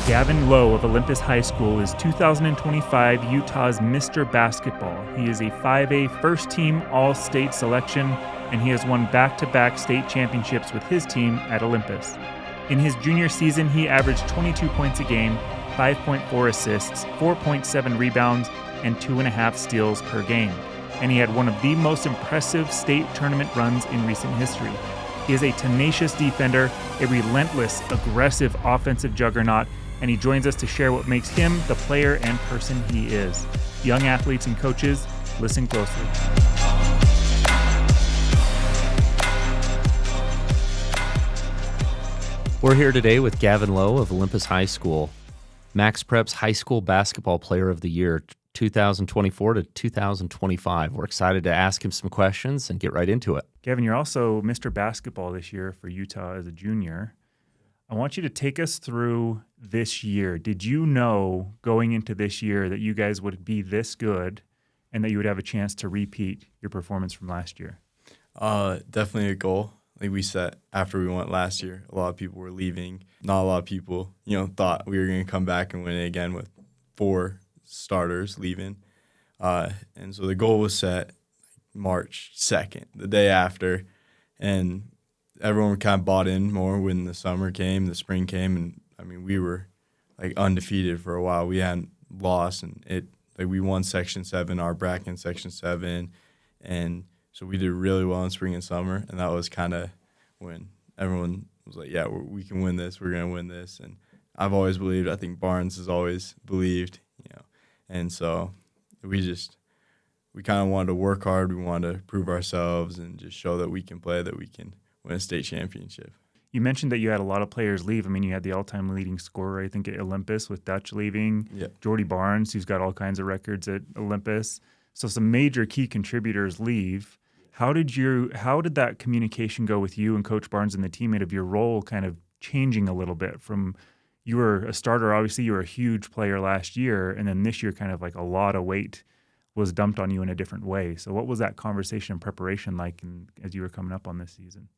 Gavin Lowe of Olympus High School is 2025 Utah's Mr. Basketball. He is a 5A first-team All-State selection, and he has won back-to-back state championships with his team at Olympus. In his junior season, he averaged 22 points a game, 5.4 assists, 4.7 rebounds, and 2.5 steals per game. And he had one of the most impressive state tournament runs in recent history. He is a tenacious defender, a relentless, aggressive offensive juggernaut, and he joins us to share what makes him the player and person he is. Young athletes and coaches, listen closely. We're here today with Gavin Lowe of Olympus High School, MaxPreps High School Basketball Player of the Year 2024 to 2025. We're excited to ask him some questions and get right into it. Gavin, you're also Mr. Basketball this year for Utah as a junior. I want you to take us through this year. Did you know going into this year that you guys would be this good and that you would have a chance to repeat your performance from last year? Definitely a goal. Like we set after we went last year. A lot of people were leaving. Not a lot of people, thought we were going to come back and win it again with 4 starters leaving. And so the goal was set March 2nd, the day after, and everyone kind of bought in more when the summer came, the spring came, and we were like undefeated for a while. We hadn't lost, and we won Section 7, our bracket in Section 7, and so we did really well in spring and summer, and that was kind of when everyone was like, yeah, we can win this, we're going to win this. And I've always believed, I think Barnes has always believed, and so we kind of wanted to work hard, we wanted to prove ourselves and just show that we can play, that we can win a state championship. You mentioned that you had a lot of players leave. You had the all-time leading scorer, I think, at Olympus with Dutch leaving. Yep. Jordy Barnes, who's got all kinds of records at Olympus. So some major key contributors leave. How did that communication go with you and Coach Barnes and the teammate of your role kind of changing a little bit from you were a starter, obviously you were a huge player last year, and then this year kind of like a lot of weight was dumped on you in a different way. So what was that conversation and preparation like as you were coming up on this season?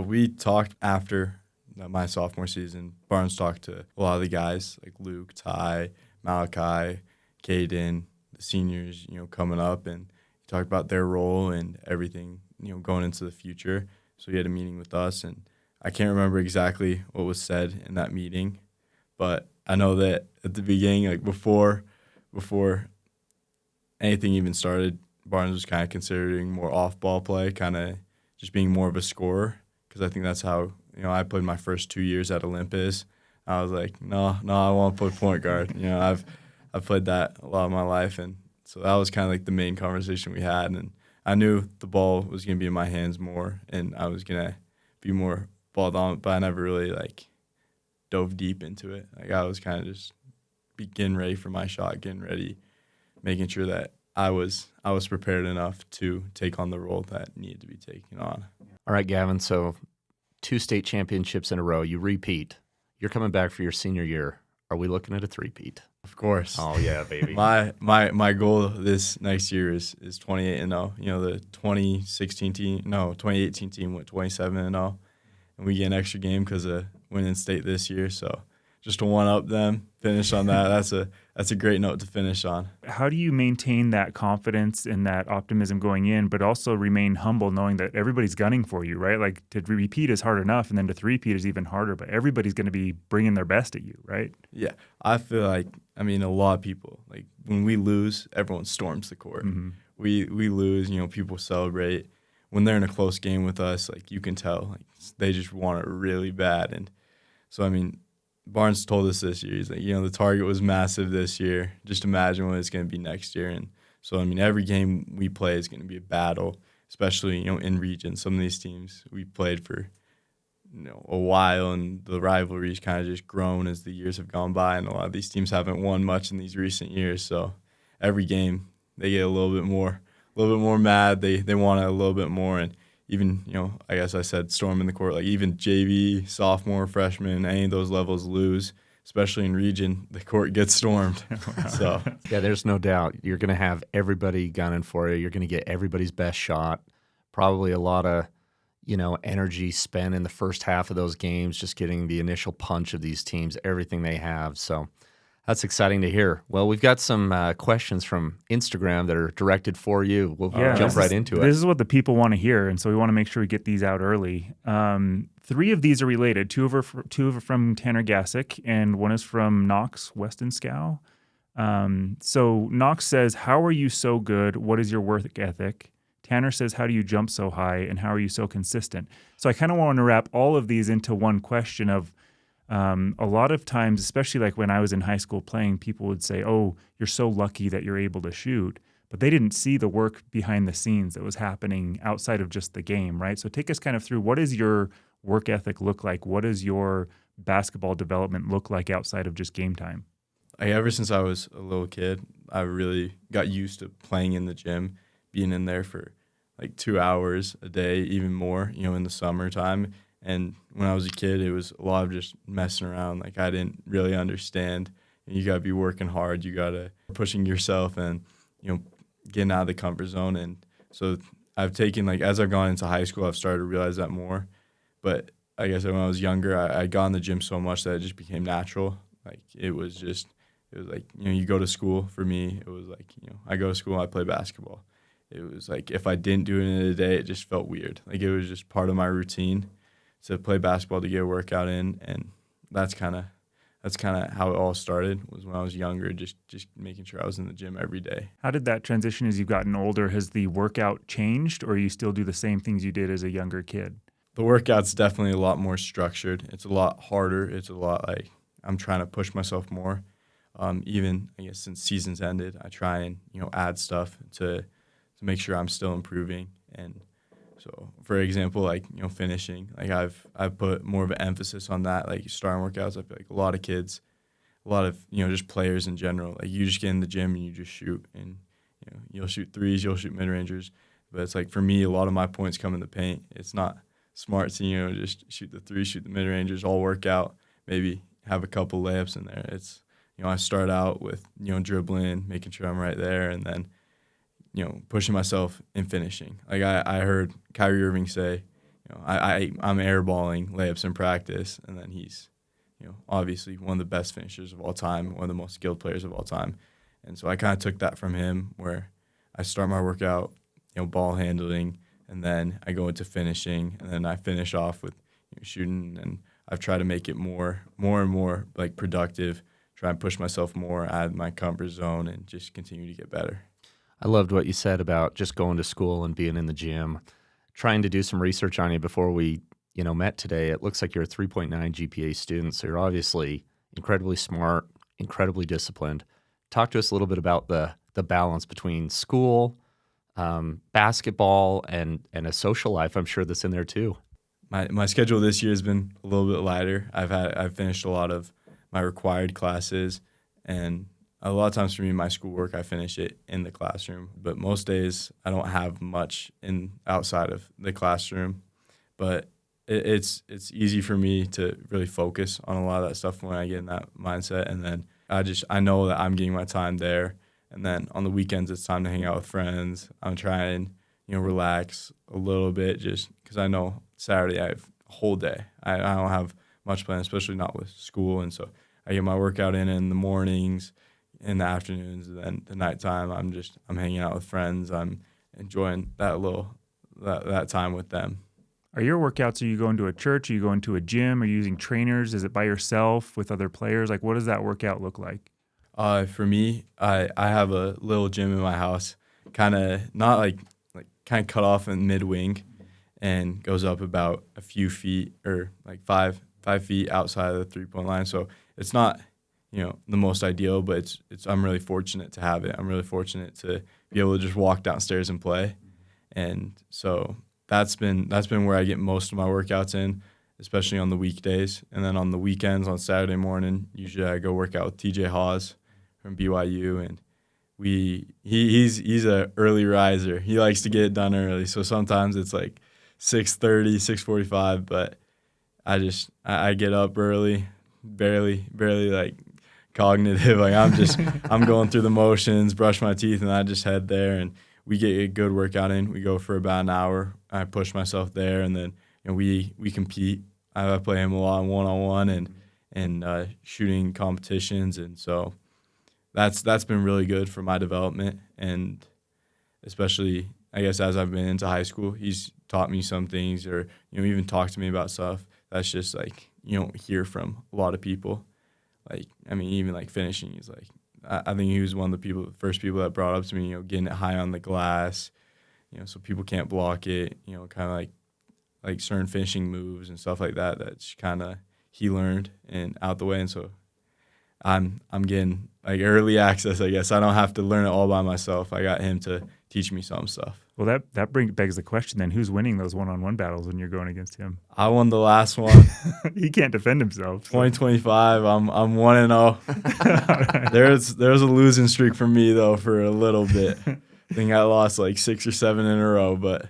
We talked after my sophomore season. Barnes talked to a lot of the guys like Luke, Ty, Malachi, Caden, the seniors, coming up, and he talked about their role and everything, going into the future. So he had a meeting with us, and I can't remember exactly what was said in that meeting, but I know that at the beginning, like before anything even started, Barnes was kind of considering more off-ball play, kind of just being more of a scorer, because I think that's how, I played my first 2 years at Olympus. I was like, no, I want to play point guard. I've played that a lot of my life, and so that was kind of like the main conversation we had, and I knew the ball was going to be in my hands more, and I was going to be more ball dominant, but I never really dove deep into it. I was kind of just getting ready for my shot, getting ready, making sure that I was prepared enough to take on the role that needed to be taken on. All right, Gavin, so 2 state championships in a row. You repeat. You're coming back for your senior year. Are we looking at a three-peat? Of course. Oh, yeah, baby. My goal this next year is 28-0. The 2018 team went 27-0, and we get an extra game because of winning state this year. So just to one-up them, finish on that, that's a great note to finish on. How do you maintain that confidence and that optimism going in, but also remain humble knowing that everybody's gunning for you, right? Like to repeat is hard enough, and then to three-peat is even harder, but everybody's going to be bringing their best at you, right? Yeah. I feel like, a lot of people, like when we lose, everyone storms the court. Mm-hmm. We lose, people celebrate. When they're in a close game with us, you can tell, they just want it really bad. And so, Barnes told us this year, he's like, the target was massive this year. Just imagine what it's going to be next year. And so, every game we play is going to be a battle, especially, in region. Some of these teams we played for, a while, and the rivalries kind of just grown as the years have gone by. And a lot of these teams haven't won much in these recent years. So every game they get a little bit more mad. They want it a little bit more. And even, I guess I said storm in the court, even JV, sophomore, freshman, any of those levels lose, especially in region, the court gets stormed. So yeah, there's no doubt. You're going to have everybody gunning for you. You're going to get everybody's best shot. Probably a lot of, energy spent in the first half of those games, just getting the initial punch of these teams, everything they have. So that's exciting to hear. Well, we've got some questions from Instagram that are directed for you. We'll jump right into it. This is what the people want to hear, and so we want to make sure we get these out early. 3 of these are related. Two are from Tanner Gassick, and one is from Knox Westonskow. So Knox says, how are you so good? What is your work ethic? Tanner says, how do you jump so high, and how are you so consistent? So I kind of want to wrap all of these into one question of, a lot of times, especially like when I was in high school playing, people would say, oh, you're so lucky that you're able to shoot. But they didn't see the work behind the scenes that was happening outside of just the game, right? So take us kind of through, what does your work ethic look like? What does your basketball development look like outside of just game time? Ever since I was a little kid, I really got used to playing in the gym, being in there for like 2 hours a day, even more, in the summertime. And when I was a kid, it was a lot of just messing around. Like, I didn't really understand. You got to be working hard. You got to pushing yourself and, getting out of the comfort zone. And so I've taken, as I've gone into high school, I've started to realize that more. But I guess when I was younger, I got in the gym so much that it just became natural. It was like, you go to school. For me, it was like, I go to school, I play basketball. It was like, if I didn't do it in a day, it just felt weird. It was just part of my routine to play basketball, to get a workout in, and that's kind of how it all started, was when I was younger, just making sure I was in the gym every day. How did that transition as you've gotten older? Has the workout changed, or you still do the same things you did as a younger kid? The workout's definitely a lot more structured. It's a lot harder. It's a lot I'm trying to push myself more. Even, I guess, since season's ended, I try and, add stuff to make sure I'm still improving. And so, for example, finishing, I've put more of an emphasis on that, starting workouts. I feel like a lot of kids, a lot of, just players in general, you just get in the gym and you just shoot, and, you'll shoot threes, you'll shoot mid-rangers. But it's for me, a lot of my points come in the paint. It's not smart to, just shoot the threes, shoot the mid-rangers, all work out, maybe have a couple layups in there. It's, I start out with, dribbling, making sure I'm right there, and then, pushing myself and finishing. I heard Kyrie Irving say, I'm airballing layups in practice, and then he's, obviously one of the best finishers of all time, one of the most skilled players of all time. And so I kind of took that from him, where I start my workout, ball handling, and then I go into finishing, and then I finish off with shooting, and I've tried to make it more and more productive, try and push myself more out of my comfort zone, and just continue to get better. I loved what you said about just going to school and being in the gym. Trying to do some research on you before we, met today, it looks like you're a 3.9 GPA student, so you're obviously incredibly smart, incredibly disciplined. Talk to us a little bit about the balance between school, basketball, and a social life. I'm sure that's in there too. My schedule this year has been a little bit lighter. I've finished a lot of my required classes, and a lot of times for me, my schoolwork, I finish it in the classroom. But most days, I don't have much outside of the classroom. But it's easy for me to really focus on a lot of that stuff when I get in that mindset. And then I know that I'm getting my time there. And then on the weekends, it's time to hang out with friends. I'm trying, relax a little bit, just because I know Saturday I have a whole day. I don't have much planned, especially not with school. And so I get my workout in the mornings, in the afternoons, and then the nighttime, I'm hanging out with friends. I'm enjoying that time with them. Are your workouts, are you going to a church? Are you going to a gym? Are you using trainers? Is it by yourself with other players? What does that workout look like? For me, I have a little gym in my house, kind of not kind of cut off in mid-wing, and goes up about a few feet, or 5 feet outside of the three-point line. So it's not, the most ideal, but I'm really fortunate to have it. I'm really fortunate to be able to just walk downstairs and play. And so that's been where I get most of my workouts in, especially on the weekdays. And then on the weekends, on Saturday morning, usually I go work out with TJ Hawes from BYU, and he's a early riser. He likes to get it done early. So sometimes it's 6:30, 6:45, but I get up early, barely cognitive. I'm going through the motions, brush my teeth, and I just head there, and we get a good workout in. We go for about an hour. I push myself there, and then we compete. I play him a lot one-on-one and shooting competitions, and so that's been really good for my development, and especially I guess as I've been into high school, he's taught me some things, or even talked to me about stuff that's just like you don't hear from a lot of people. Like even like finishing, he's like I think he was one of the first people that brought up to me, getting it high on the glass, so people can't block it, kind of like certain finishing moves and stuff like that. That's kind of he learned and out the way, and so I'm getting like early access, I guess. I don't have to learn it all by myself. I got him to teach me some stuff. Well, that begs the question then: who's winning those one-on-one battles when you're going against him? I won the last one. He can't defend himself. 2025. I'm 1-0. Right. There was a losing streak for me though for a little bit. I think I lost like 6 or 7 in a row, but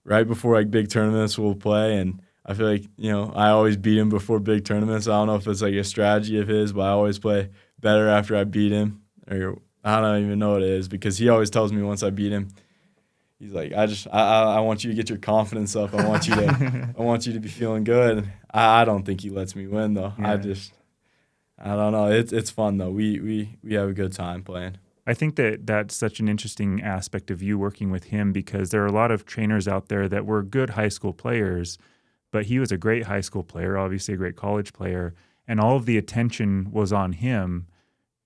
right before like big tournaments we'll play, and I feel like I always beat him before big tournaments. I don't know if it's like a strategy of his, but I always play better after I beat him, or I don't even know what it is, because he always tells me once I beat him, he's like, I want you to get your confidence up. I want you to be feeling good. I don't think he lets me win though. Yeah. I don't know. It's fun though. We have a good time playing. I think that's such an interesting aspect of you working with him, because there are a lot of trainers out there that were good high school players, but he was a great high school player, obviously a great college player, and all of the attention was on him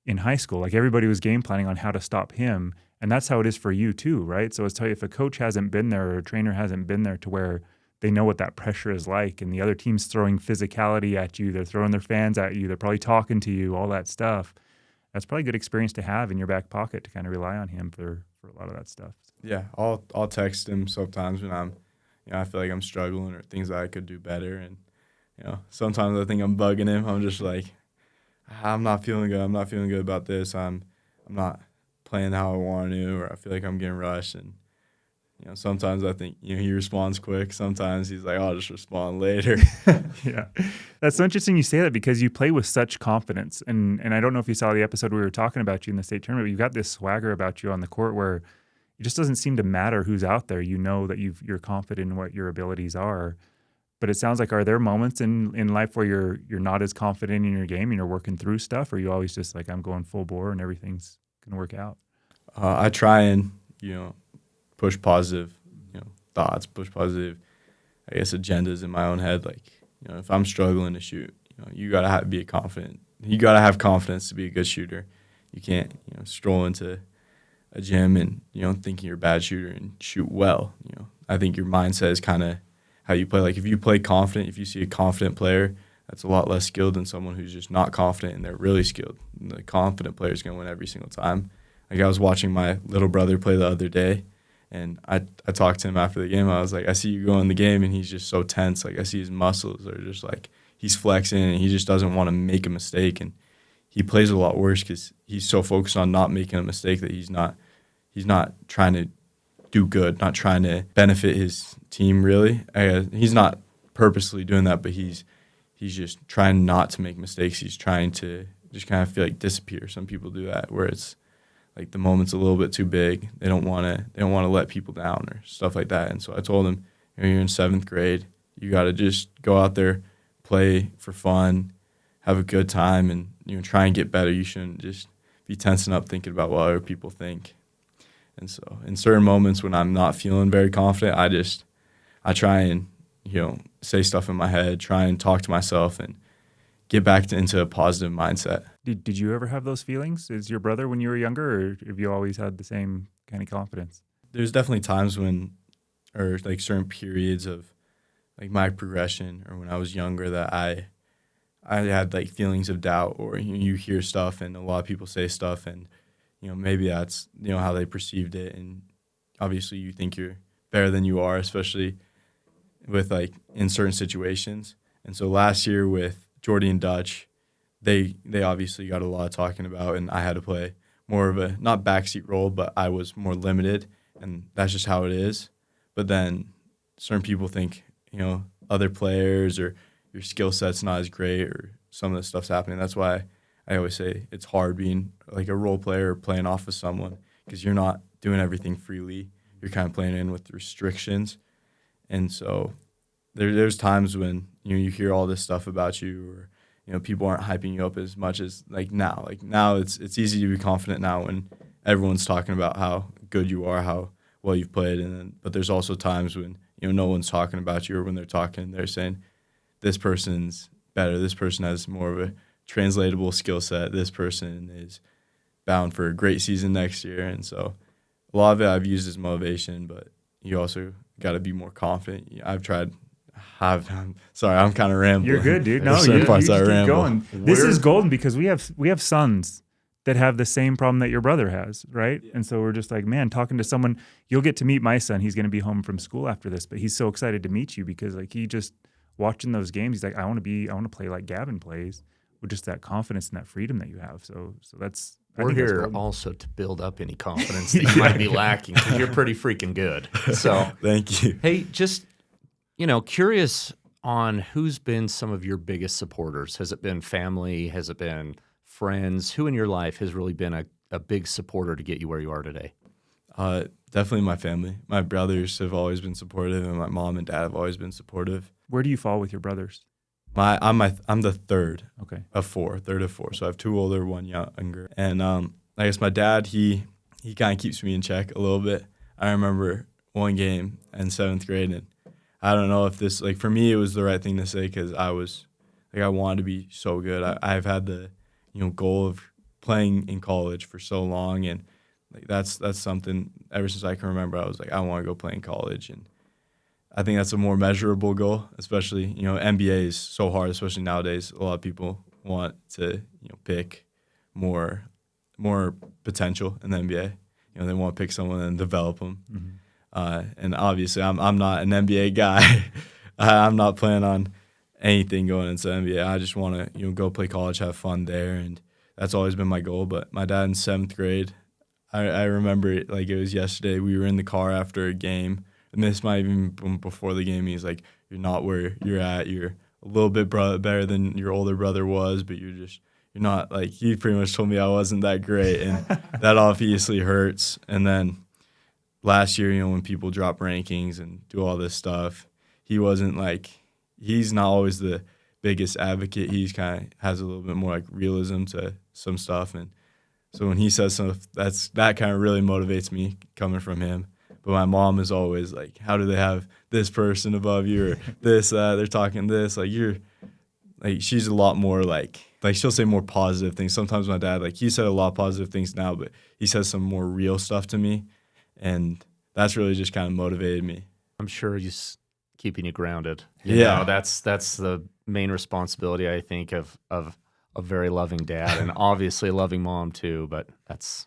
in high school. Like everybody was game planning on how to stop him. And that's how it is for you too, right? So if a coach hasn't been there or a trainer hasn't been there to where they know what that pressure is like, and the other team's throwing physicality at you, they're throwing their fans at you, they're probably talking to you, all that stuff, that's probably a good experience to have in your back pocket to kind of rely on him for a lot of that stuff. Yeah, I'll text him sometimes when I feel like I'm struggling or things that I could do better. And, sometimes I think I'm bugging him. I'm just like, I'm not feeling good. I'm not feeling good about this. I'm not playing how I want to, or I feel like I'm getting rushed. And, sometimes I think, he responds quick. Sometimes he's like, I'll just respond later. Yeah. That's so interesting you say that, because you play with such confidence. And I don't know if you saw the episode we were talking about you in the state tournament, but you've got this swagger about you on the court where it just doesn't seem to matter who's out there. You know that you're confident in what your abilities are. But it sounds like, are there moments in life where you're not as confident in your game and you're working through stuff, or are you always just like, I'm going full bore and everything's going to work out? I try and, push positive, thoughts, push positive, I guess, agendas in my own head. Like, if I'm struggling to shoot, you got to be confident. You got to have confidence to be a good shooter. You can't, stroll into a gym and, thinking you're a bad shooter and shoot well. I think your mindset is kind of how you play. Like, if you play confident, if you see a confident player, that's a lot less skilled than someone who's just not confident and they're really skilled. And the confident player is going to win every single time. Like, I was watching my little brother play the other day, and I talked to him after the game. I was like, I see you go in the game, and he's just so tense. Like, I see his muscles are just like he's flexing, and he just doesn't want to make a mistake. And he plays a lot worse because he's so focused on not making a mistake that he's not trying to do good, not trying to benefit his team, really. He's not purposely doing that, but he's just trying not to make mistakes. He's trying to just kind of feel like disappear. Some people do that, where it's like the moment's a little bit too big. They don't want to let people down or stuff like that. And so I told him, you're in 7th grade. You got to just go out there, play for fun, have a good time, and try and get better. You shouldn't just be tensing up thinking about what other people think. And so in certain moments when I'm not feeling very confident, I try and say stuff in my head, try and talk to myself and get back into a positive mindset. Did you ever have those feelings as your brother when you were younger, or have you always had the same kind of confidence? There's definitely times or like certain periods of like my progression or when I was younger that I had like feelings of doubt, or you hear stuff and a lot of people say stuff and maybe that's how they perceived it, and obviously you think you're better than you are, especially with like in certain situations. And so last year with Jordy and Dutch, they obviously got a lot of talking about, and I had to play more of a not backseat role, but I was more limited, and that's just how it is. But then certain people think other players or your skill set's not as great, or some of the stuff's happening. That's why I always say it's hard being like a role player or playing off of someone, because you're not doing everything freely. You're kind of playing in with restrictions. And so there's times when, you hear all this stuff about you, or, people aren't hyping you up as much as now. Now it's easy to be confident now when everyone's talking about how good you are, how well you've played. But there's also times when, no one's talking about you, or when they're talking, they're saying, this person's better. This person has more of a translatable skill set. This person is bound for a great season next year. And so a lot of it I've used as motivation, but you also got to be more confident. I'm sorry, I'm kind of rambling. You're good, dude. No, you just keep going. This is golden because we have sons that have the same problem that your brother has, right? Yeah. And so we're just like, man, talking to someone, you'll get to meet my son. He's going to be home from school after this, but he's so excited to meet you because he just watching those games, he's like, I want to play like Gavin plays with just that confidence and that freedom that you have. So that's, we're here also to build up any confidence that you might be lacking, because you're pretty freaking good. So thank you. Hey, just, curious on who's been some of your biggest supporters. Has it been family? Has it been friends? Who in your life has really been a big supporter to get you where you are today? Definitely my family. My brothers have always been supportive, and my mom and dad have always been supportive. Where do you fall with your brothers? I'm the third of four. So I have two older, one younger. And I guess my dad, he kind of keeps me in check a little bit. I remember one game in 7th grade, and I don't know if this, for me, it was the right thing to say, because I was, I wanted to be so good. I've had the, goal of playing in college for so long, and that's something ever since I can remember. I was like, I want to go play in college, and I think that's a more measurable goal, especially, NBA is so hard, especially nowadays. A lot of people want to, pick more potential in the NBA. They want to pick someone and develop them. Mm-hmm. And obviously, I'm not an NBA guy. I'm not planning on anything going into the NBA. I just want to, go play college, have fun there, and that's always been my goal. But my dad in 7th grade, I remember it like it was yesterday. We were in the car after a game, and this might even been before the game. He's like, "You're not where you're at. You're a little bit better than your older brother was, but you're not like." He pretty much told me I wasn't that great, and that obviously hurts. And then last year, when people drop rankings and do all this stuff, he wasn't he's not always the biggest advocate. He's kind of has a little bit more realism to some stuff, and so when he says stuff, that kind of really motivates me coming from him. But my mom is always like, how do they have this person above you, or this, they're talking this, you're, she's a lot more she'll say more positive things. Sometimes my dad, he said a lot of positive things now, but he says some more real stuff to me, and that's really just kind of motivated me. I'm sure he's keeping you grounded. Yeah. That's the main responsibility, I think, of a very loving dad, and obviously a loving mom too, but that's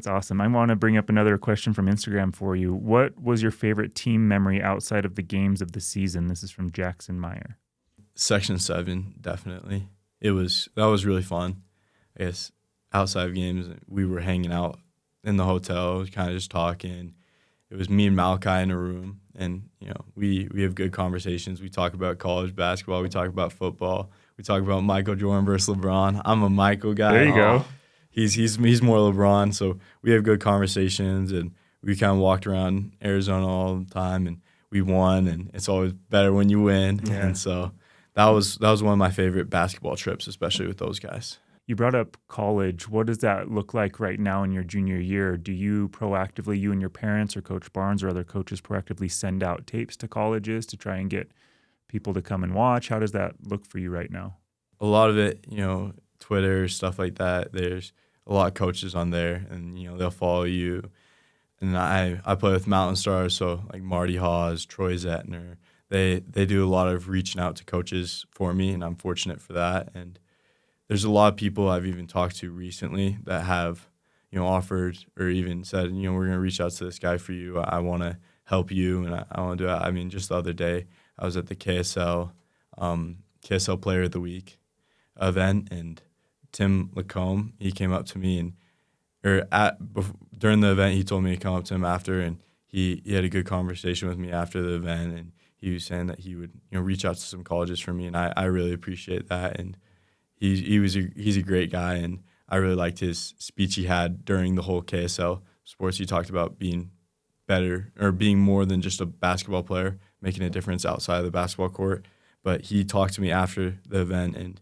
awesome. I want to bring up another question from Instagram for you. What was your favorite team memory outside of the games of the season? This is from Jackson Meyer. Section 7, definitely. That was really fun. I guess outside of games, we were hanging out in the hotel, kind of just talking. It was me and Malachi in a room, and we have good conversations. We talk about college basketball, we talk about football, we talk about Michael Jordan versus LeBron. I'm a Michael guy. There you go. He's more LeBron, so we have good conversations, and we kind of walked around Arizona all the time, and we won, and it's always better when you win. Yeah. And so that was one of my favorite basketball trips, especially with those guys. You brought up college. What does that look like right now in your junior year? Do you proactively, you and your parents or Coach Barnes or other coaches proactively send out tapes to colleges to try and get people to come and watch? How does that look for you right now? A lot of it, Twitter, stuff like that. There's a lot of coaches on there, and, they'll follow you. And I play with Mountain Stars, so Marty Hawes, Troy Zettner. They do a lot of reaching out to coaches for me, and I'm fortunate for that. And there's a lot of people I've even talked to recently that have, offered or even said, we're going to reach out to this guy for you. I want to help you, and I want to do it. I mean, just the other day, I was at the KSL Player of the Week event, and Tim Lacombe, he came up to me, during the event, he told me to come up to him after, and he had a good conversation with me after the event, and he was saying that he would reach out to some colleges for me, and I really appreciate that. And he's a great guy, and I really liked his speech he had during the whole KSL sports. He talked about being better or being more than just a basketball player, making a difference outside of the basketball court. But he talked to me after the event, and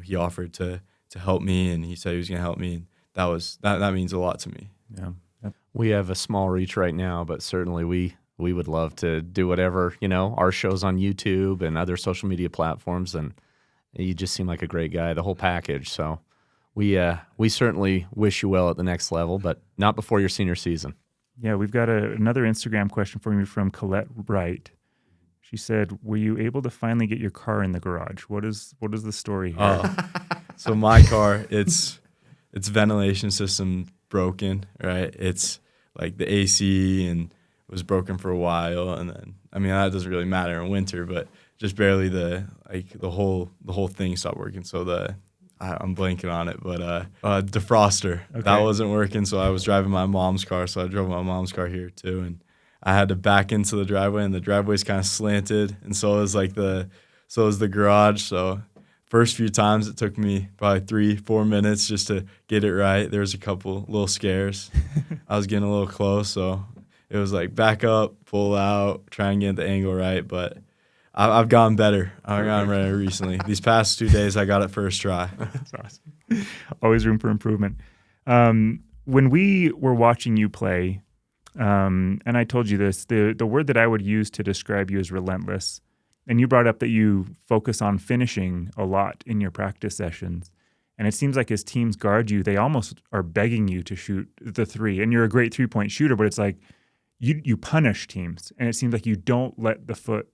he offered to help me, and he said he was going to help me, and that means a lot to me. Yeah. Yep. We have a small reach right now, but certainly we would love to do whatever, our show's on YouTube and other social media platforms, and you just seem like a great guy, the whole package. So we certainly wish you well at the next level, but not before your senior season. Yeah, we've got another Instagram question for you from Colette Wright. She said, "Were you able to finally get your car in the garage? What is the story here?" So my car, its ventilation system broken, right? It's like the AC and was broken for a while, and then that doesn't really matter in winter, but just barely the whole thing stopped working. So I'm blanking on it, but defroster, that wasn't working. So I was driving my mom's car, so I drove my mom's car here too, and I had to back into the driveway, and the driveway's kind of slanted, and so is the garage. So first few times it took me probably 3-4 minutes just to get it right. There was a couple little scares. I was getting a little close, so it was like back up, pull out, try and get the angle right, but I've gotten better. I've gotten better recently. These past 2 days, I got it first try. That's awesome. Always room for improvement. When we were watching you play, and I told you this, the word that I would use to describe you is relentless. And you brought up that you focus on finishing a lot in your practice sessions. And it seems like as teams guard you, they almost are begging you to shoot the three. And you're a great three-point shooter, but it's like you punish teams. And it seems like you don't let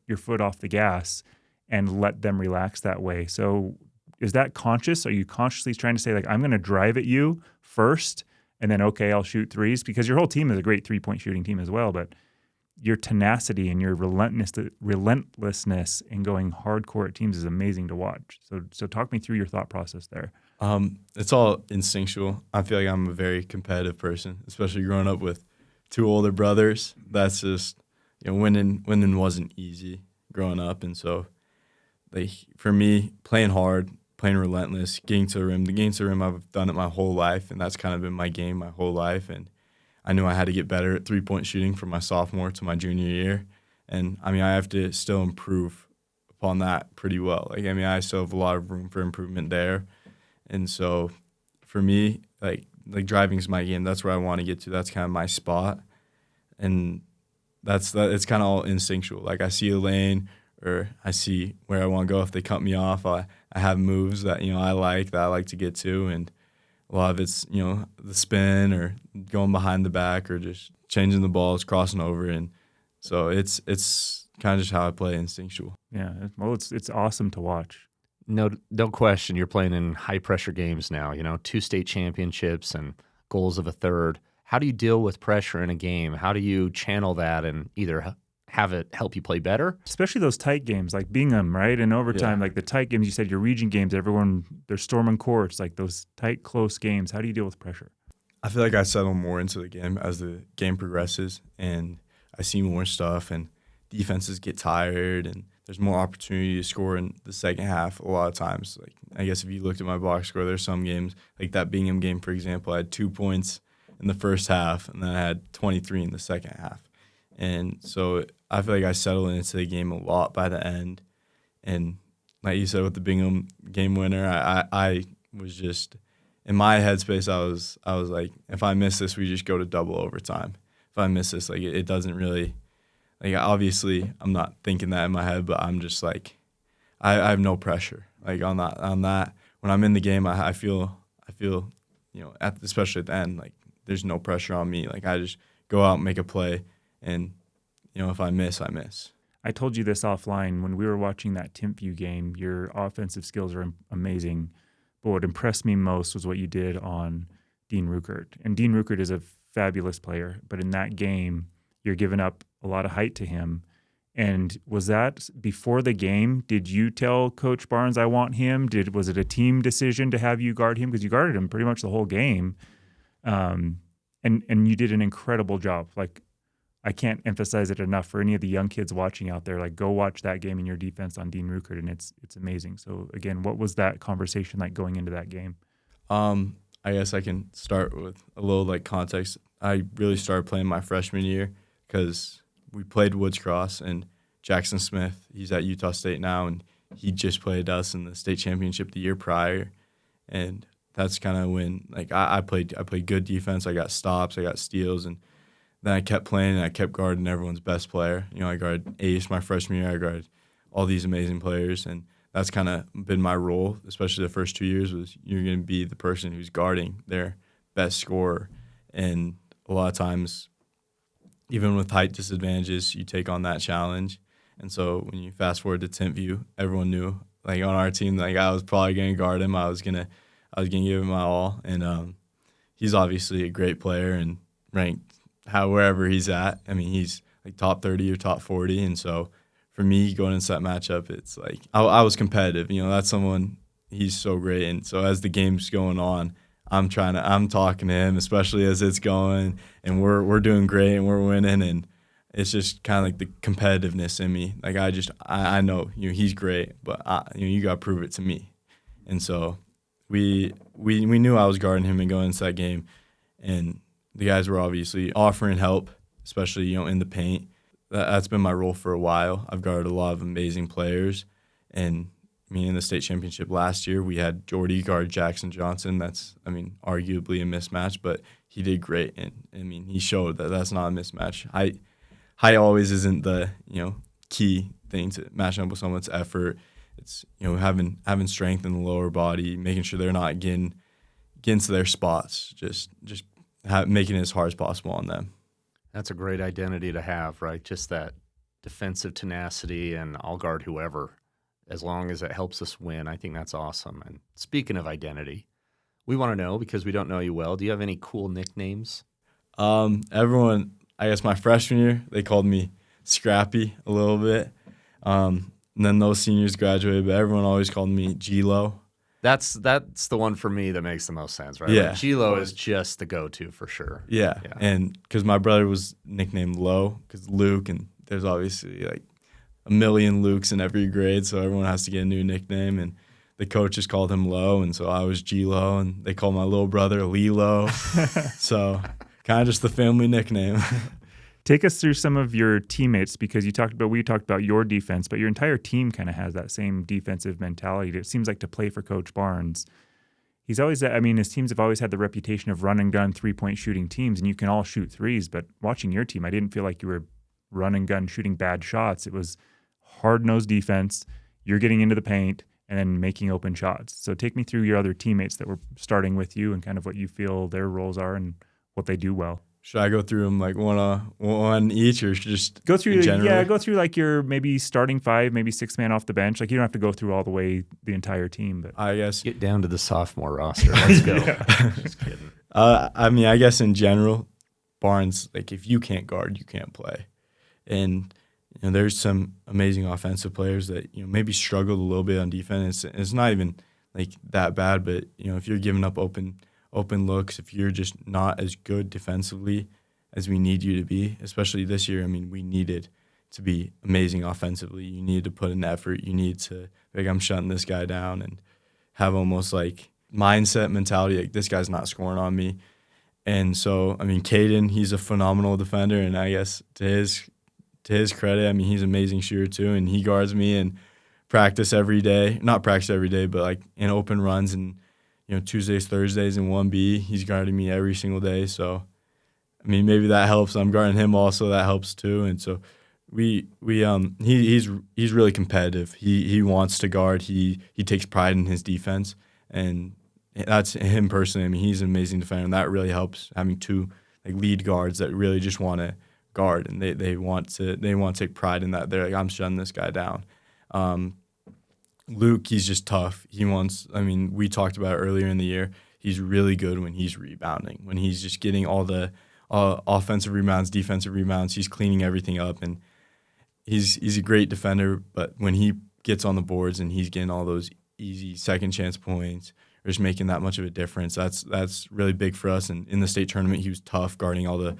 your foot off the gas and let them relax that way. So is that conscious? Are you consciously trying to say, like, I'm going to drive at you first, and then, okay, I'll shoot threes? Because your whole team is a great three-point shooting team as well, but your tenacity and your relentlessness in going hardcore at teams is amazing to watch. So talk me through your thought process there. It's all instinctual. I feel like I'm a very competitive person, especially growing up with 2 older brothers. That's just, winning wasn't easy growing up. And so for me, playing hard, playing relentless, getting to the rim, I've done it my whole life, and that's kind of been my game my whole life. And I knew I had to get better at three-point shooting from my sophomore to my junior year. And, I have to still improve upon that pretty well. I still have a lot of room for improvement there. And so for me, like driving is my game. That's where I want to get to. That's kind of my spot. And it's kind of all instinctual. Like, I see a lane or I see where I want to go. If they cut me off, I have moves that, I like to get to. And a lot of it's, the spin or going behind the back or just changing the balls, crossing over. And so it's kind of just how I play, instinctual. Yeah, well, it's awesome to watch. No question, you're playing in high-pressure games now, 2 state championships and goals of a third. How do you deal with pressure in a game? How do you channel that and either have it help you play better? Especially those tight games like Bingham, right? In overtime, like the tight games, you said your region games, they're storming courts, like those tight, close games. How do you deal with pressure? I feel like I settle more into the game as the game progresses, and I see more stuff, and defenses get tired, and there's more opportunity to score in the second half a lot of times. Like, I guess if you looked at my box score, there's some games, like that Bingham game, for example, I had 2 points in the first half, and then I had 23 in the second half. And so I feel like I settled into the game a lot by the end. And like you said with the Bingham game winner, I was just in my headspace. I was like, if I miss this, we just go to double overtime. If I miss this, like it doesn't really, like, obviously I'm not thinking that in my head, but I'm just like, I have no pressure like on that. When I'm in the game, I feel especially at the end, like there's no pressure on me. Like I just go out and make a play. And, if I miss, I miss. I told you this offline when we were watching that Timpview game. Your offensive skills are amazing. But what impressed me most was what you did on Dean Ruckert. And Dean Ruckert is a fabulous player. But in that game, you're giving up a lot of height to him. And was that before the game? Did you tell Coach Barnes, I want him? Was it a team decision to have you guard him? Because you guarded him pretty much the whole game. And you did an incredible job. Like, I can't emphasize it enough for any of the young kids watching out there. Like, go watch that game in your defense on Dean Ruckert, and it's amazing. So, again, what was that conversation like going into that game? I guess I can start with a little, like, context. I really started playing my freshman year because we played Woods Cross, and Jackson Smith, he's at Utah State now, and he just played us in the state championship the year prior. And that's kind of when I played good defense. I got stops, I got steals, and then I kept playing and I kept guarding everyone's best player. I guarded Ace my freshman year. I guarded all these amazing players, and that's kind of been my role, especially the first 2 years, was you're going to be the person who's guarding their best scorer. And a lot of times, even with height disadvantages, you take on that challenge. And so when you fast forward to Tentview, everyone knew, on our team, I was probably going to guard him. I was gonna give him my all. And he's obviously a great player and ranked wherever he's at. I mean, he's top 30 or top 40. And so for me, going into that matchup, it's I was competitive. That's someone, he's so great. And so as the game's going on, I'm talking to him, especially as it's going, and we're doing great and we're winning, and it's just kind of the competitiveness in me. I know he's great, but you got to prove it to me. And so we knew I was guarding him and going into that game, and the guys were obviously offering help, especially in the paint. That's been my role for a while. I've guarded a lot of amazing players, and in the state championship last year, we had Jordy guard Jackson Johnson. That's, arguably a mismatch, but he did great. And, he showed that that's not a mismatch. Height always isn't the, key thing to matching up with someone's effort. It's, having strength in the lower body, making sure they're not getting to their spots, just making it as hard as possible on them. That's a great identity to have, right? Just that defensive tenacity, and I'll guard whoever, as long as it helps us win. I think that's awesome. And speaking of identity, we want to know, because we don't know you well, do you have any cool nicknames? Everyone, I guess my freshman year, they called me Scrappy a little bit. And then those seniors graduated, but everyone always called me G-Lo. That's the one for me that makes the most sense, right? Yeah. G-Lo is just the go-to for sure. Yeah. And because my brother was nicknamed Lowe, because Luke, and there's obviously a million Lukes in every grade, so everyone has to get a new nickname, and the coaches called him Lowe, and so I was G-Lo, and they called my little brother Lilo. So kind of just the family nickname. Take us through some of your teammates, because we talked about your defense, but your entire team kind of has that same defensive mentality. It seems like, to play for Coach Barnes, he's always, his teams have always had the reputation of run and gun 3-point shooting teams, and you can all shoot threes, but watching your team, I didn't feel like you were run and gun shooting bad shots. It was hard-nosed defense, you're getting into the paint, and then making open shots. So take me through your other teammates that were starting with you and kind of what you feel their roles are and what they do well. Should I go through them one each, or just go through? Yeah, go through your maybe starting five, maybe 6 man off the bench. You don't have to go through all the way the entire team, but I guess get down to the sophomore roster. Let's go. Just kidding. I guess in general, Barnes, if you can't guard, you can't play. And there's some amazing offensive players that maybe struggled a little bit on defense. It's not even that bad, but if you're giving up open looks, if you're just not as good defensively as we need you to be, especially this year, we needed to be amazing offensively. You need to put in effort. You need to I'm shutting this guy down, and have almost mindset mentality, this guy's not scoring on me. And so Caden, he's a phenomenal defender, and I guess to his credit, he's an amazing shooter too, and he guards me in practice every day. Not practice every day, but in open runs and Tuesdays, Thursdays, and 1B, he's guarding me every single day. So maybe that helps. I'm guarding him also. That helps too. And so he's really competitive. He wants to guard. He takes pride in his defense, and that's him personally. He's an amazing defender, and that really helps, having two lead guards that really just want to guard, and they want to take pride in that. They're I'm shutting this guy down. Luke, he's just tough. He wants, we talked about it earlier in the year, he's really good when he's rebounding, when he's just getting all the offensive rebounds, defensive rebounds. He's cleaning everything up, and he's a great defender, but when he gets on the boards and he's getting all those easy second chance points, or just making that much of a difference, that's really big for us. And in the state tournament, he was tough guarding all the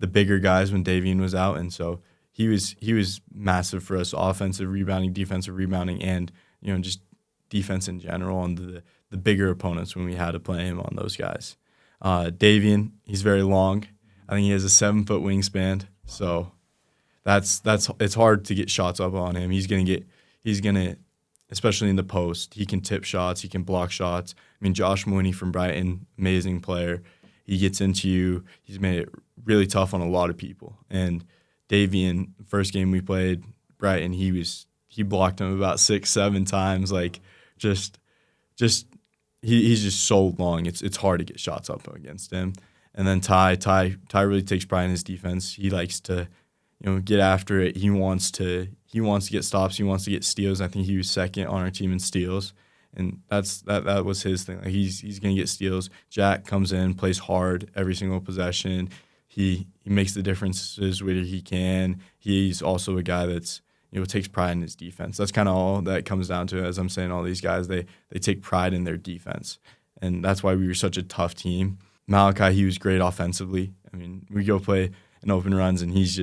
bigger guys when Davian was out, and so he was massive for us, offensive rebounding, defensive rebounding, and just defense in general on the bigger opponents when we had to play him on those guys. Davian, he's very long. I think he has a 7-foot wingspan. So it's hard to get shots up on him. He's gonna, especially in the post, he can tip shots, he can block shots. I mean, Josh Mooney from Brighton, amazing player. He gets into you. He's made it really tough on a lot of people. And Davian, first game we played, Brighton, he blocked him about 6-7 times. Like, he's just so long. It's hard to get shots up against him. And then Ty really takes pride in his defense. He likes to, get after it. He wants to get stops. He wants to get steals. I think he was second on our team in steals, and that was his thing. Like, he's gonna get steals. Jack comes in, plays hard every single possession. He makes the differences where he can. He's also a guy that's takes pride in his defense. That's kind of all that comes down to. As I'm saying, all these guys they take pride in their defense, and that's why we were such a tough team. Malachi, he was great offensively. I mean, we go play in open runs, and he's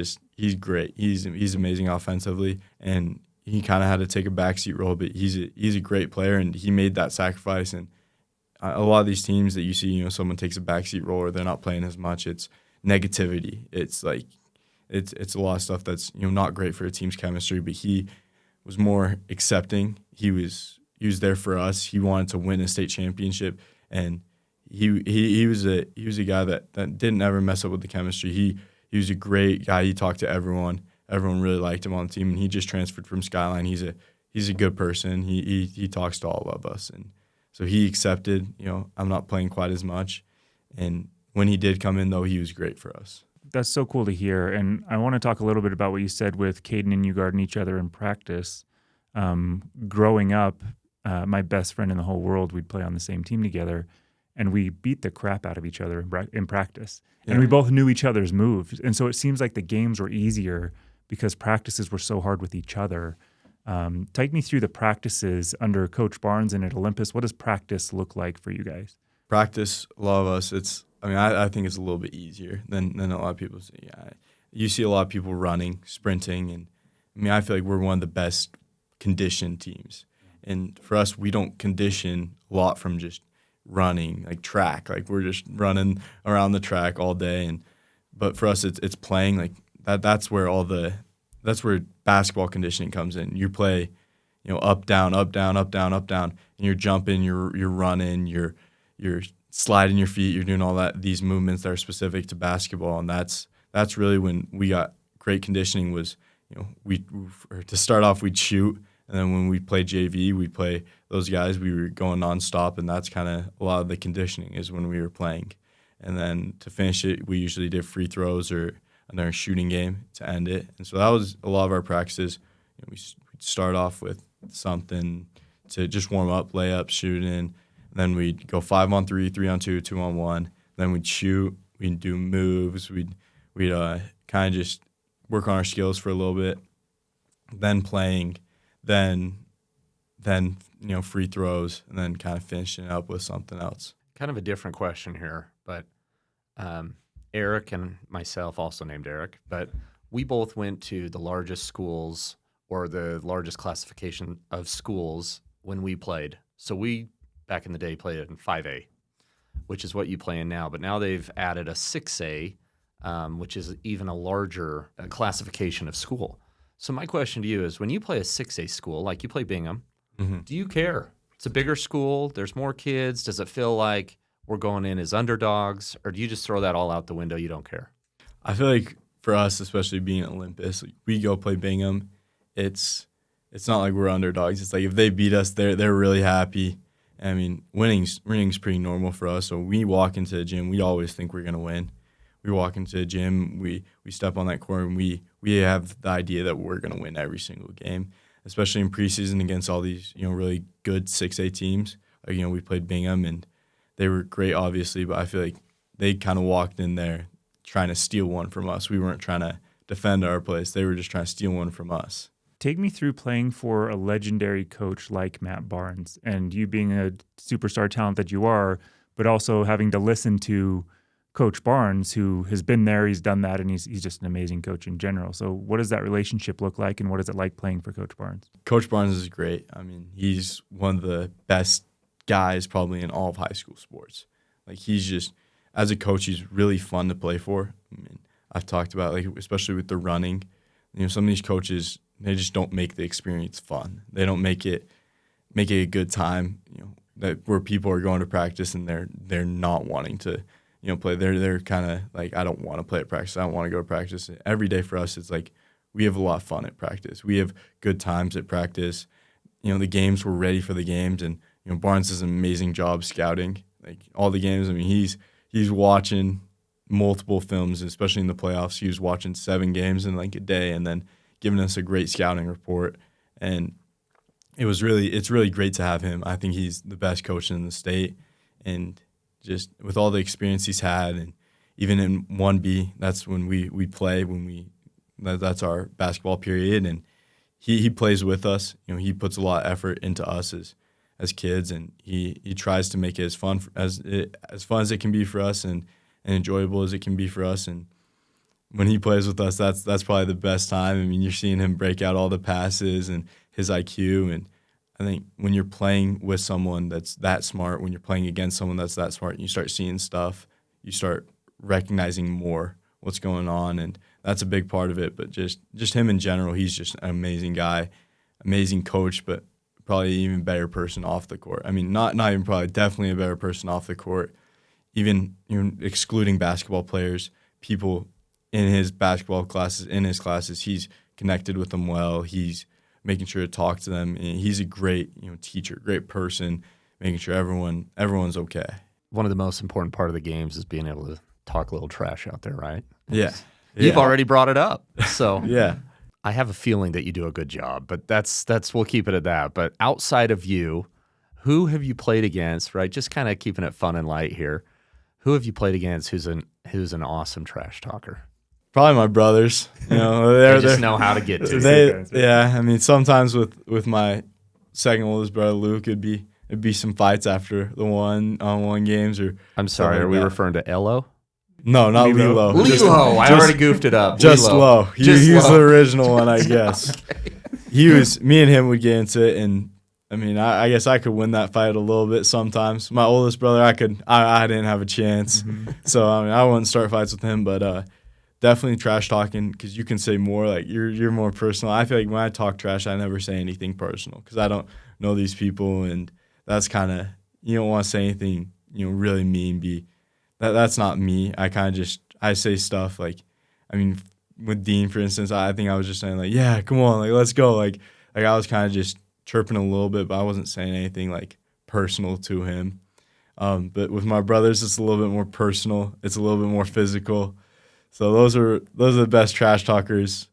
great. He's amazing offensively, and he kind of had to take a backseat role, but he's a great player, and he made that sacrifice. And a lot of these teams that you see, someone takes a backseat role or they're not playing as much, it's negativity. It's like it's a lot of stuff that's not great for a team's chemistry. But he was more accepting. He was there for us. He wanted to win a state championship, and he was a guy that didn't ever mess up with the chemistry. He was a great guy. He talked to everyone. Everyone really liked him on the team, and he just transferred from Skyline. He's a good person. He talks to all of us, and so he accepted. I'm not playing quite as much, and when he did come in, though, he was great for us. That's so cool to hear, and I want to talk a little bit about what you said with Caden and you guarding each other in practice. Growing up, my best friend in the whole world, we'd play on the same team together, and we beat the crap out of each other in practice. Yeah. And we both knew each other's moves, and so it seems like the games were easier because practices were so hard with each other. Take me through the practices under Coach Barnes and at Olympus. What does practice look like for you guys? Practice, a lot of us, I think it's a little bit easier than a lot of people see. Yeah, you see a lot of people running, sprinting, and I feel like we're one of the best conditioned teams. And for us, we don't condition a lot from just running, like track. Like, we're just running around the track all day. But for us, it's playing. Like, that's where basketball conditioning comes in. You play, up, down, up, down, up, down, up, down, and you're jumping, you're running, you're sliding your feet, you're doing all these movements that are specific to basketball. And that's really when we got great conditioning. Was to start off, we'd shoot, and then when we play JV, we play those guys, we were going nonstop, and that's kind of a lot of the conditioning is when we were playing. And then to finish it, we usually did free throws or another shooting game to end it. And so that was a lot of our practices. We'd start off with something to just warm up, layup, shooting. Then we'd go 5-on-3, 3-on-2, 2-on-1. Then we'd shoot. We'd do moves. We'd kind of just work on our skills for a little bit. Then playing. Then free throws, and then kind of finishing it up with something else. Kind of a different question here, but Eric and myself, also named Eric, but we both went to the largest schools or the largest classification of schools when we played. So we, back in the day, played in 5A, which is what you play in now. But now they've added a 6A, which is even a larger classification of school. So my question to you is, when you play a 6A school, like you play Bingham, do you care? It's a bigger school. There's more kids. Does it feel like we're going in as underdogs, or do you just throw that all out the window? You don't care? I feel like for us, especially being at Olympus, we go play Bingham. It's not like we're underdogs. It's like if they beat us, they're really happy. I mean, winning's pretty normal for us. So we walk into the gym, we always think we're gonna win. We walk into the gym, we step on that court, and we have the idea that we're gonna win every single game, especially in preseason against all these really good 6A teams. Like, we played Bingham, and they were great, obviously, but I feel like they kind of walked in there trying to steal one from us. We weren't trying to defend our place. They were just trying to steal one from us. Take me through playing for a legendary coach like Matt Barnes, and you being a superstar talent that you are, but also having to listen to Coach Barnes, who has been there, he's done that, and he's just an amazing coach in general. So what does that relationship look like, and what is it like playing for Coach Barnes? Coach Barnes is great. I mean, he's one of the best guys probably in all of high school sports. Like, he's just, as a coach, he's really fun to play for. I mean, I've talked about, like, especially with the running, some of these coaches, they just don't make the experience fun. They don't make it a good time, that where people are going to practice and they're not wanting to, play. They're kind of like, I don't want to play at practice. I don't want to go to practice. Every day for us, it's like we have a lot of fun at practice. We have good times at practice. The games, we're ready for the games, and Barnes does an amazing job scouting, like, all the games. I mean, he's watching multiple films, especially in the playoffs. He was watching 7 games in like a day, and then giving us a great scouting report. And it's really great to have him. I think he's the best coach in the state, and just with all the experience he's had, and even in 1B, that's when we play, that's our basketball period, and he plays with us. He puts a lot of effort into us as kids, and he tries to make it as fun as it can be for us, and enjoyable as it can be for us. And when he plays with us, that's probably the best time. I mean, you're seeing him break out all the passes and his IQ. And I think when you're playing with someone that's that smart, when you're playing against someone that's that smart, and you start seeing stuff, you start recognizing more what's going on, and that's a big part of it. But just him in general, he's just an amazing guy, amazing coach, but probably an even better person off the court. I mean, not even probably, definitely a better person off the court. Even excluding basketball players, people in his basketball classes, in his classes, he's connected with them well. He's making sure to talk to them. And he's a great teacher, great person, making sure everyone's okay. One of the most important part of the games is being able to talk a little trash out there, right? Yeah. You've already brought it up. So yeah. I have a feeling that you do a good job, but that's we'll keep it at that. But outside of you, who have you played against, right? Just kind of keeping it fun and light here. Who have you played against who's an awesome trash talker? Probably my brothers. They just know how to get to it. Yeah, I mean, sometimes with my second oldest brother Luke, it'd be some fights after the one-on-one games. Or I'm sorry, are we referring to Elo? No, not Lilo. Lilo. I already goofed it up. Just Low. He was the original one, I guess. Okay. Me and him would get into it, and I mean, I guess I could win that fight a little bit sometimes. My oldest brother, I didn't have a chance. Mm-hmm. So, I mean, I wouldn't start fights with him, but definitely trash talking, because you can say more, like, you're more personal. I feel like when I talk trash, I never say anything personal, because I don't know these people, and that's kind of, you don't want to say anything, really mean. That's not me. I say stuff like, I mean, with Dean, for instance, I think I was just saying, like, yeah, come on, like, let's go. Like I was kind of just chirping a little bit, but I wasn't saying anything like personal to him. But with my brothers, it's a little bit more personal. It's a little bit more physical. So those are the best trash talkers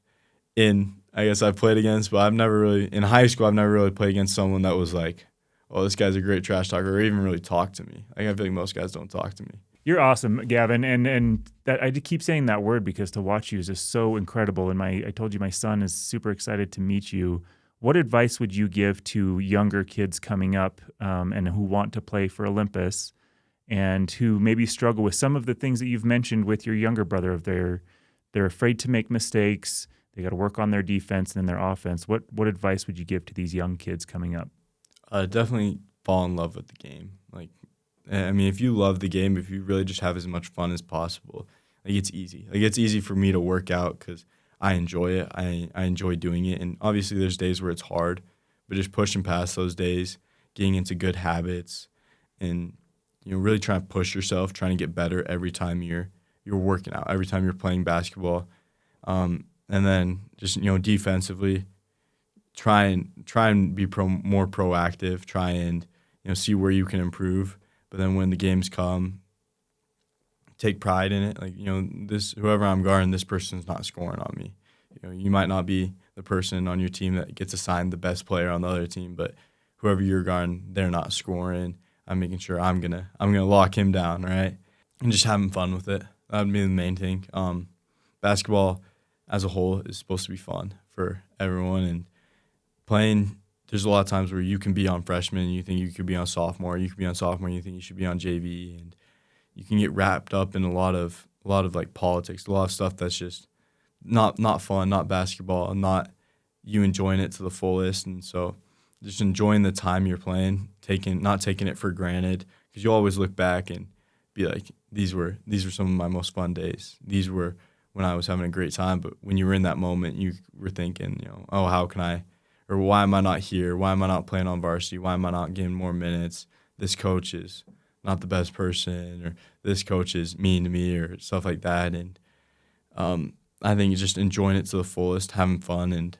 I guess I've played against. But in high school, I've never really played against someone that was like, oh, this guy's a great trash talker, or even really talk to me. Like, I feel like most guys don't talk to me. You're awesome, Gavin, and that I keep saying that word because to watch you is just so incredible. And I told you my son is super excited to meet you. What advice would you give to younger kids coming up and who want to play for Olympus and who maybe struggle with some of the things that you've mentioned with your younger brother? Of they're afraid to make mistakes, they got to work on their defense and their offense. What advice would you give to these young kids coming up? Definitely fall in love with the game. Like, I mean, if you love the game, if you really just have as much fun as possible, like, it's easy. Like, it's easy for me to work out because I enjoy it. I enjoy doing it. And obviously there's days where it's hard, but just pushing past those days, getting into good habits, and really trying to push yourself, trying to get better every time you're working out, every time you're playing basketball. And then just, defensively, try and be more proactive, try and, see where you can improve. But then when the games come, take pride in it. Like, whoever I'm guarding, this person's not scoring on me. You might not be the person on your team that gets assigned the best player on the other team, but whoever you're guarding, they're not scoring. I'm making sure I'm gonna lock him down, right? And just having fun with it. That would be the main thing. Basketball as a whole is supposed to be fun for everyone, and playing. There's a lot of times where you can be on freshman and you think you could be on sophomore. You could be on sophomore and you think you should be on JV, and you can get wrapped up in a lot of like politics, a lot of stuff that's just not fun, not basketball, not you enjoying it to the fullest. And so just enjoying the time you're playing, not taking it for granted, because you always look back and be like, these were some of my most fun days. These were when I was having a great time. But when you were in that moment, you were thinking, oh, how can I, or why am I not here? Why am I not playing on varsity? Why am I not getting more minutes? This coach is not the best person, or this coach is mean to me, or stuff like that. And I think it's just enjoying it to the fullest, having fun, and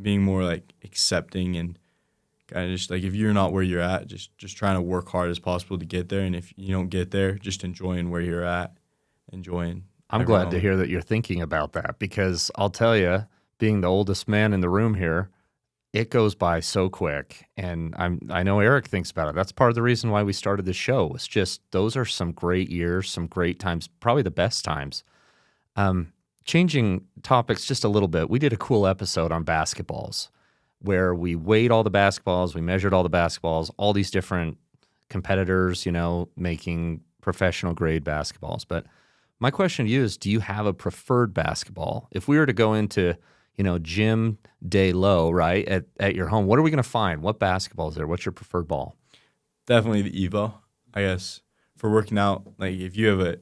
being more like accepting, and kind of just like, if you're not where you're at, just trying to work hard as possible to get there. And if you don't get there, just enjoying where you're at, enjoying. I'm glad to hear that you're thinking about that, because I'll tell you, being the oldest man in the room here, it goes by so quick. And I know Eric thinks about it. That's part of the reason why we started the show. It's just, those are some great years, some great times, probably the best times. Changing topics just a little bit, we did a cool episode on basketballs where we weighed all the basketballs, we measured all the basketballs, all these different competitors, making professional grade basketballs. But my question to you is, do you have a preferred basketball? If we were to go into, Gym Day Low, right, at your home, what are we going to find? What basketball is there? What's your preferred ball? Definitely the Evo, I guess. For working out, like if you have a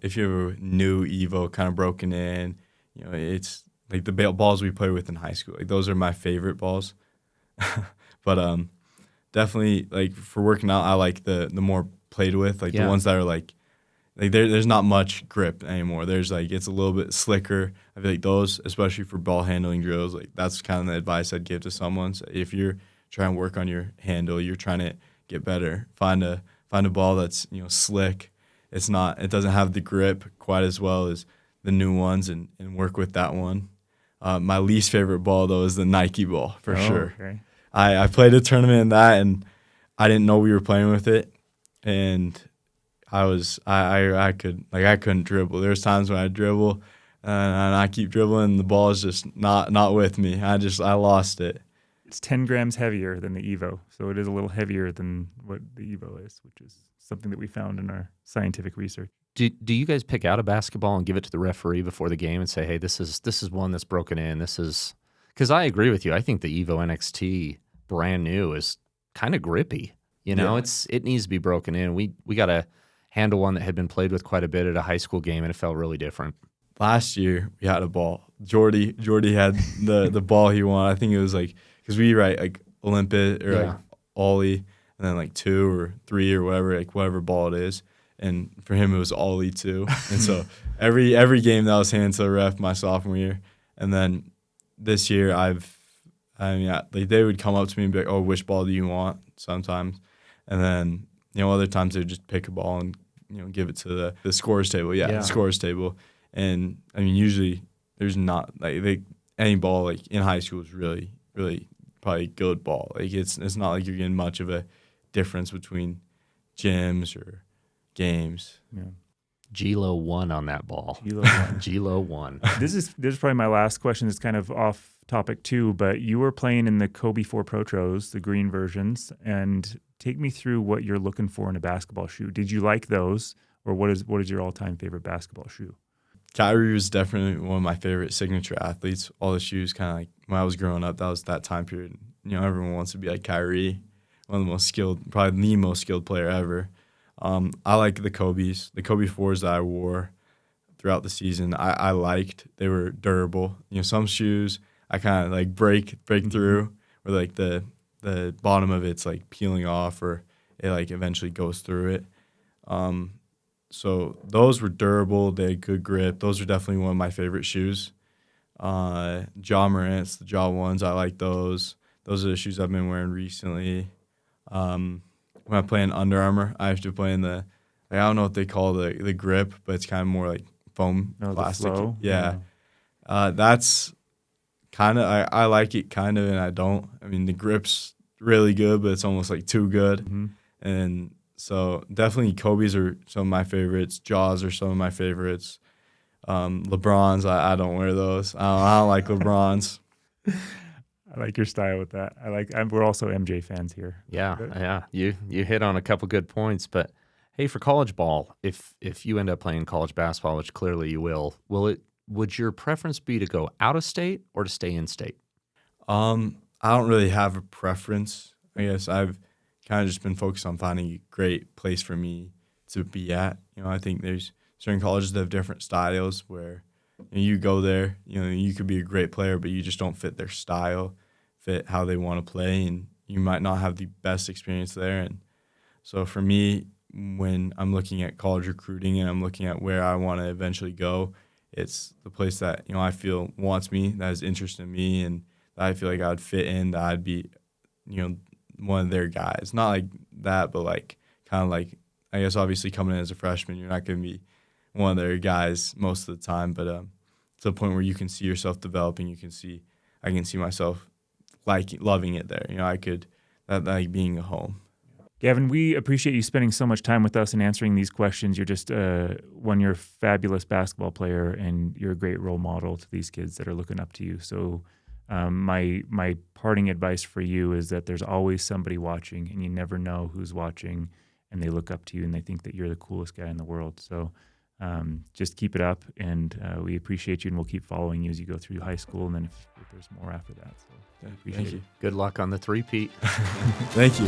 new Evo kind of broken in, it's like the balls we play with in high school. Like those are my favorite balls. But definitely, like for working out, I like the more played with, like the ones that are like there's not much grip anymore. There's like, it's a little bit slicker. I feel like those, especially for ball handling drills, like that's kind of the advice I'd give to someone. So if you're trying to work on your handle, you're trying to get better, find a ball that's slick. It doesn't have the grip quite as well as the new ones, and work with that one. My least favorite ball though is the Nike ball for sure. Okay. I played a tournament in that, and I didn't know we were playing with it, and I couldn't dribble. There's times when I dribble and I keep dribbling, the ball is just not with me. I lost it. It's 10 grams heavier than the Evo, so it is a little heavier than what the Evo is, which is something that we found in our scientific research. Do you guys pick out a basketball and give it to the referee before the game and say, hey, this is one that's broken in? This is, because I agree with you. I think the Evo NXT brand new is kind of grippy. It needs to be broken in. We got to handle one that had been played with quite a bit at a high school game, and it felt really different. Last year we had a ball. Jordy had the ball he wanted. I think it was like, because we write like Olympus or like Ollie, and then like 2 or 3 or whatever ball it is. And for him it was Ollie 2. And so every game that was handed to the ref my sophomore year. And then this year they would come up to me and be like, oh, which ball do you want sometimes? And then other times they would just pick a ball and give it to the scores table. The scores table. And I mean, usually there's not any ball like in high school is really, really probably a good ball. Like it's not like you're getting much of a difference between gyms or games. Yeah. G-Lo won on that ball. G-Lo won. This is probably my last question. It's kind of off topic too, but you were playing in the Kobe 4 Protros, the green versions, and take me through what you're looking for in a basketball shoe. Did you like those, or what is your all-time favorite basketball shoe? Kyrie was definitely one of my favorite signature athletes. All the shoes kind of like when I was growing up, that was that time period. Everyone wants to be like Kyrie, one of the most skilled, probably the most skilled player ever. I like the Kobe's. The Kobe 4s that I wore throughout the season, I liked. They were durable. Some shoes I kind of like break through, where like the bottom of it's like peeling off, or it like eventually goes through it. So those were durable. They had good grip. Those are definitely one of my favorite shoes. Ja Morant's, the Ja 1s, I like those. Those are the shoes I've been wearing recently. When I play in Under Armour, I have to play in I don't know what they call the grip, but it's kind of more like foam plastic. The flow? Yeah. That's kind of, I like it kind of, and I don't. I mean, the grip's really good, but it's almost like too good. Mm-hmm. And so definitely Kobe's are some of my favorites. Jaws are some of my favorites. LeBron's, I don't wear those. I don't like LeBron's. I like your style with that. We're also MJ fans here. Yeah. You hit on a couple good points, but hey, for college ball, if you end up playing college basketball, which clearly you will, would your preference be to go out of state or to stay in state? I don't really have a preference. I guess I've kind of just been focused on finding a great place for me to be at. I think there's certain colleges that have different styles where you go there, you could be a great player, but you just don't fit their style, fit how they want to play, and you might not have the best experience there. And so for me, when I'm looking at college recruiting and I'm looking at where I want to eventually go, it's the place that, I feel wants me, that has interest in me, and that I feel like I'd fit in, that I'd be, one of their guys. Not like that, but like kind of like, I guess obviously coming in as a freshman, you're not going to be one of their guys most of the time, but to a point where you can see yourself developing, I can see myself loving it there. That like being a home. Gavin, we appreciate you spending so much time with us and answering these questions. You're just you're a fabulous basketball player, and you're a great role model to these kids that are looking up to you. So my parting advice for you is that there's always somebody watching, and you never know who's watching, and they look up to you and they think that you're the coolest guy in the world. So just keep it up, and we appreciate you, and we'll keep following you as you go through high school, and then if there's more after that. So appreciate it. Good luck on the three-peat. Thank you.